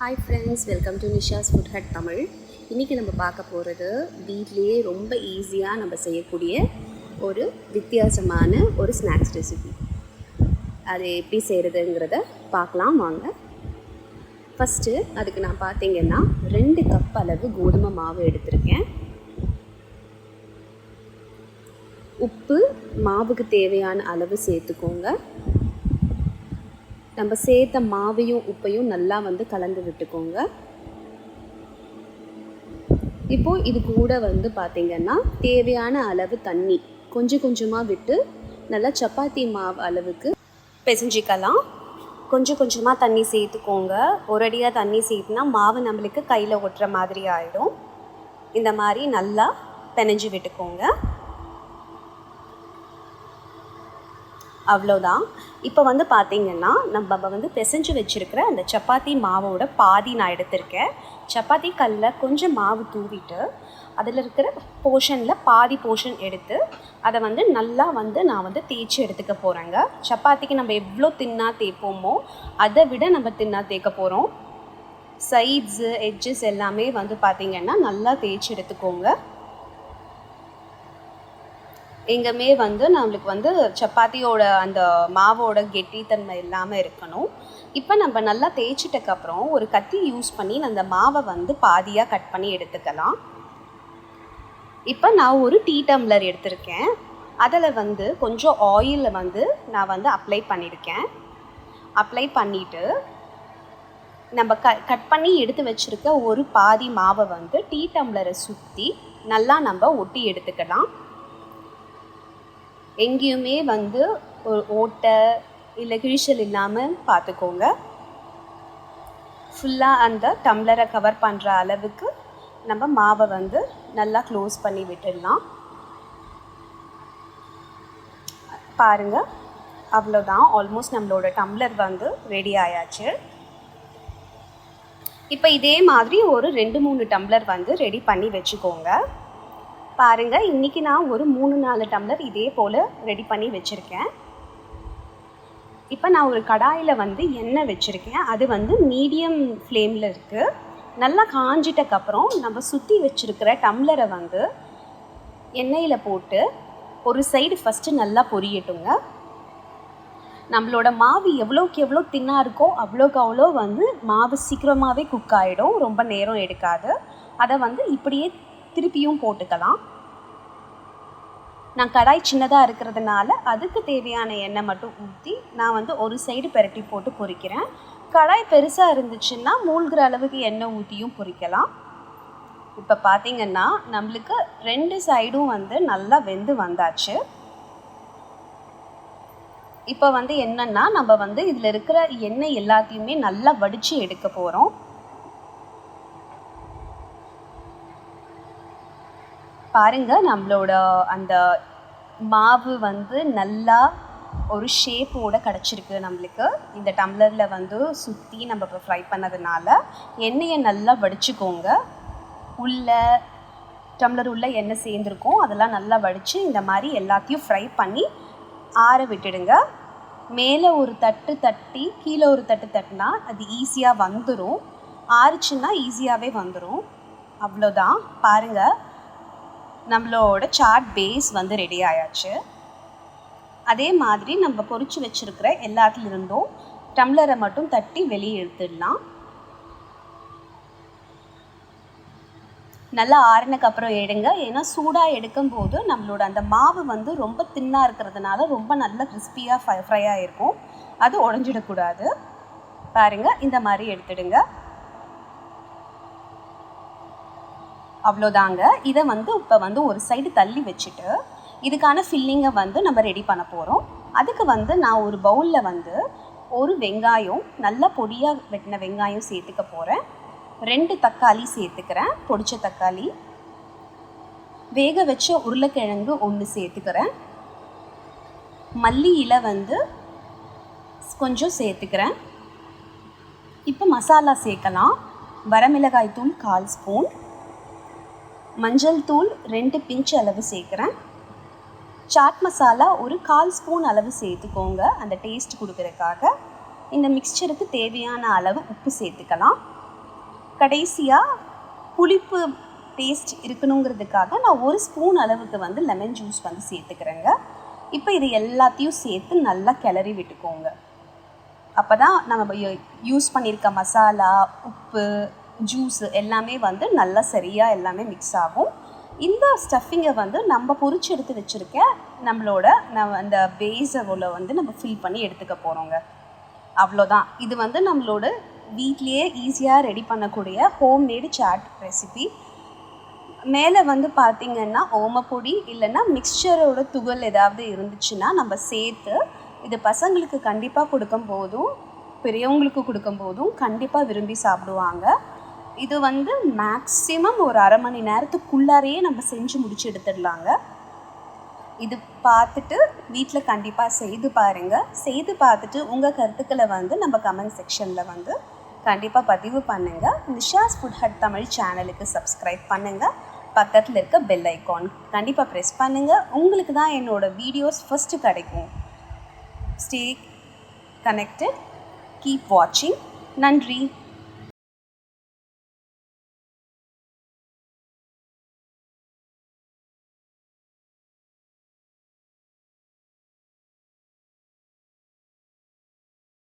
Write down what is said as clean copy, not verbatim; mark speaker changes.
Speaker 1: Hi friends, welcome to Nisha's Food Hut Tamil. இன்றைக்கி நம்ம பார்க்க போகிறது வீட்லேயே ரொம்ப ஈஸியாக நம்ம செய்யக்கூடிய ஒரு வித்தியாசமான ஒரு ஸ்நாக்ஸ் ரெசிபி. அது எப்படி செய்கிறதுங்கிறத பார்க்கலாம் வாங்க. ஃபஸ்ட்டு அதுக்கு நான் பார்த்தீங்கன்னா 2 கப் அளவு கோதுமை மாவு எடுத்திருக்கேன். உப்பு மாவுக்கு தேவையான அளவு சேர்த்துக்கோங்க. நம்ம சேர்த்த மாவையும் உப்பையும் நல்லா கலந்து விட்டுக்கோங்க. இப்போது இது கூட பார்த்திங்கன்னா தேவையான அளவு தண்ணி கொஞ்சம் கொஞ்சமாக விட்டு நல்லா சப்பாத்தி மாவு அளவுக்கு பிசைஞ்சிக்கலாம். கொஞ்சம் கொஞ்சமாக தண்ணி சேர்த்துக்கோங்க. ஒரடியாக தண்ணி சேர்த்துனா மாவு நம்மளுக்கு கையில் ஒட்டுற மாதிரி ஆகிடும். இந்த மாதிரி நல்லா பிணைஞ்சி விட்டுக்கோங்க. அவ்வளோதான். இப்போ பார்த்திங்கன்னா நம்ம பிசைஞ்சு வச்சுருக்கிற அந்த சப்பாத்தி மாவோட பாதி நான் எடுத்திருக்கேன். சப்பாத்தி கல்லில் கொஞ்சம் மாவு தூவிட்டு அதில் இருக்கிற போர்ஷனில் பாதி போர்ஷன் எடுத்து அதை நல்லா நான் தேய்ச்சி எடுத்துக்க போகிறேங்க. சப்பாத்திக்கு நம்ம எவ்வளோ தின்னாக தேய்ப்போமோ அதை விட நம்ம தின்னாக தேய்க்க போகிறோம். சைட்ஸு எட்ஜஸ் எல்லாமே பார்த்திங்கன்னா நல்லா தேய்ச்சி எடுத்துக்கோங்க. எங்கேயுமே நம்மளுக்கு சப்பாத்தியோட அந்த மாவோட கெட்டித்தன்மை இல்லாமல் இருக்கணும். இப்போ நம்ம நல்லா தேய்ச்சிட்டக்கப்புறம் ஒரு கத்தி யூஸ் பண்ணி அந்த மாவை பாதியாக கட் பண்ணி எடுத்துக்கலாம். இப்போ நான் ஒரு டீ டம்ளர் எடுத்திருக்கேன். அதில் கொஞ்சம் ஆயிலில் நான் அப்ளை பண்ணியிருக்கேன். அப்ளை பண்ணிவிட்டு நம்ம கட் பண்ணி எடுத்து வச்சுருக்க ஒரு பாதி மாவை டீ டம்ளரை சுற்றி நல்லா நம்ம ஒட்டி எடுத்துக்கலாம். எங்கேயுமே ஒரு ஓட்டை இல்லை கிழிச்சல் இல்லாமல் பார்த்துக்கோங்க. ஃபுல்லாக அந்த டம்ளரை கவர் பண்ணுற அளவுக்கு நம்ம மாவை நல்லா க்ளோஸ் பண்ணி விட்டுடலாம். பாருங்கள், அவ்வளோதான். ஆல்மோஸ்ட் நம்மளோட டம்ளர் ரெடி ஆயாச்சு. இப்போ இதே மாதிரி ஒரு 2-3 டம்ளர் ரெடி பண்ணி வச்சுக்கோங்க. பாருங்கள், இன்றைக்கி நான் ஒரு 3-4 டம்ளர் இதே போல் ரெடி பண்ணி வச்சுருக்கேன். இப்போ நான் ஒரு கடாயில் எண்ணெய் வச்சுருக்கேன். அது மீடியம் ஃப்ளேமில் இருக்குது. நல்லா காஞ்சிட்டக்கப்புறம் நம்ம சுற்றி வச்சுருக்கிற டம்ளரை எண்ணெயில் போட்டு ஒரு சைடு ஃபஸ்ட்டு நல்லா பொரியட்டுங்க. நம்மளோட மாவு எவ்வளோக்கு எவ்வளோ தின்னாக இருக்கோ அவ்வளோக்கு அவ்வளோ மாவு சீக்கிரமாகவே குக் ஆகிடும். ரொம்ப நேரம் எடுக்காது. அதை இப்படியே திருப்பியும் போட்டுக்கலாம். நான் கடாய் சின்னதாக இருக்கிறதுனால அதுக்கு தேவையான எண்ணெய் மட்டும் ஊற்றி நான் ஒரு சைடு பெரட்டி போட்டு பொரிக்கிறேன். கடாய் பெருசாக இருந்துச்சுன்னா மூழ்கிற அளவுக்கு எண்ணெய் ஊற்றியும் பொரிக்கலாம். இப்போ பார்த்திங்கன்னா நம்மளுக்கு 2 சைடும் நல்லா வெந்து வந்தாச்சு. இப்போ என்னென்னா நம்ம இதில் இருக்கிற எண்ணெய் எல்லாத்தையுமே நல்லா வடித்து எடுக்க போகிறோம். பாருங்கள், நம்மளோட அந்த மாவு நல்லா ஒரு ஷேப்போடு கிடச்சிருக்கு. நம்மளுக்கு இந்த டம்ளரில் சுற்றி நம்ம இப்போ ஃப்ரை பண்ணதுனால எண்ணெயை நல்லா வடிச்சுக்கோங்க. டம்ளர் உள்ள எண்ணெய் சேர்ந்துருக்கும். அதெல்லாம் நல்லா வடித்து இந்த மாதிரி எல்லாத்தையும் ஃப்ரை பண்ணி ஆற விட்டுடுங்க. மேலே ஒரு தட்டு தட்டி கீழே ஒரு தட்டு தட்டினா அது ஈஸியாக வந்துடும். ஆறுச்சுன்னா ஈஸியாகவே வந்துடும். அவ்வளோதான். பாருங்கள், நம்மளோட சாட் பேஸ் ரெடி ஆயாச்சு. அதே மாதிரி நம்ம பொரிச்சு வச்சுருக்கிற எல்லாத்துலேருந்தும் டம்ளரை மட்டும் தட்டி வெளியே எடுத்துடலாம். நல்லா ஆறினக்கப்புறம் எடுங்க. ஏன்னா சூடாக எடுக்கும்போது நம்மளோட அந்த மாவு ரொம்ப தின்னாக இருக்கிறதுனால ரொம்ப நல்லா கிறிஸ்பியாக ஃப்ரை ஆகிருக்கும். அது உடஞ்சிடக்கூடாது. பாருங்கள், இந்த மாதிரி எடுத்துடுங்க. அவ்வளோதாங்க. இதை இப்போ ஒரு சைடு தள்ளி வச்சுட்டு இதுக்கான ஃபில்லிங்கை நம்ம ரெடி பண்ண போகிறோம். அதுக்கு நான் ஒரு பவுலில் ஒரு வெங்காயம், நல்லா பொடியாக வெட்டின வெங்காயம் சேர்த்துக்க போகிறேன். 2 தக்காளி சேர்த்துக்கிறேன், பொடிச்ச தக்காளி. வேக வச்ச உருளைக்கிழங்கு 1 சேர்த்துக்கிறேன். மல்லி இலை கொஞ்சம் சேர்த்துக்கிறேன். இப்போ மசாலா சேர்க்கலாம். வரமிளகாய் தூள் 1/4 ஸ்பூன், மஞ்சள் தூள் 2 பிஞ்ச் அளவு சேர்க்குறேன். சாட் மசாலா ஒரு 1/4 ஸ்பூன் அளவு சேர்த்துக்கோங்க, அந்த டேஸ்ட் கொடுக்கறதுக்காக. இந்த மிக்சருக்கு தேவையான அளவு உப்பு சேர்த்துக்கலாம். கடைசியாக புளிப்பு டேஸ்ட் இருக்கணுங்கிறதுக்காக நான் 1 ஸ்பூன் அளவுக்கு வந்து லெமன் ஜூஸ் வந்து சேர்த்துக்கிறேங்க. இப்போ இது எல்லாத்தையும் சேர்த்து நல்லா கிளறி விட்டுக்கோங்க. அப்போ தான் நம்ம யூஸ் பண்ணியிருக்க மசாலா, உப்பு, ஜூஸு எல்லாமே வந்து நல்லா சரியாக எல்லாமே மிக்ஸ் ஆகும். இந்த ஸ்டஃபிங்கை வந்து நம்ம பொரிச்சு எடுத்து வச்சுருக்க நம்மளோட அந்த பேஸில் வந்து நம்ம ஃபில் பண்ணி எடுத்துக்க போகிறோங்க. அவ்வளோதான். இது வந்து நம்மளோட வீட்லேயே ஈஸியாக ரெடி பண்ணக்கூடிய ஹோம்மேடு சாட் ரெசிபி. மேலே வந்து பார்த்திங்கன்னா ஓமப்பொடி இல்லைன்னா மிக்சரோட துகள் ஏதாவது இருந்துச்சுன்னா நம்ம சேர்த்து இது பசங்களுக்கு கண்டிப்பாக கொடுக்கும்போதும் பெரியவங்களுக்கு கொடுக்கும்போதும் கண்டிப்பாக விரும்பி சாப்பிடுவாங்க. இது வந்து மேக்ஸிமம் ஒரு அரை மணி நேரத்துக்குள்ளாரையே நம்ம செஞ்சு முடிச்சு எடுத்துடலாங்க. இது பார்த்துட்டு வீட்டில் கண்டிப்பாக செய்து பாருங்கள். செய்து பார்த்துட்டு உங்கள் கருத்துக்களை வந்து நம்ம கமெண்ட் செக்ஷனில் வந்து கண்டிப்பாக பதிவு பண்ணுங்கள். நிஷாஸ் ஃபுட் ஹட் தமிழ் சேனலுக்கு சப்ஸ்கிரைப் பண்ணுங்கள். பக்கத்தில் இருக்க பெல் ஐக்கான் கண்டிப்பாக ப்ரெஸ் பண்ணுங்கள். உங்களுக்கு தான் என்னோடய வீடியோஸ் ஃபஸ்ட்டு கிடைக்கும். Stay connected. Keep watching. நன்றி.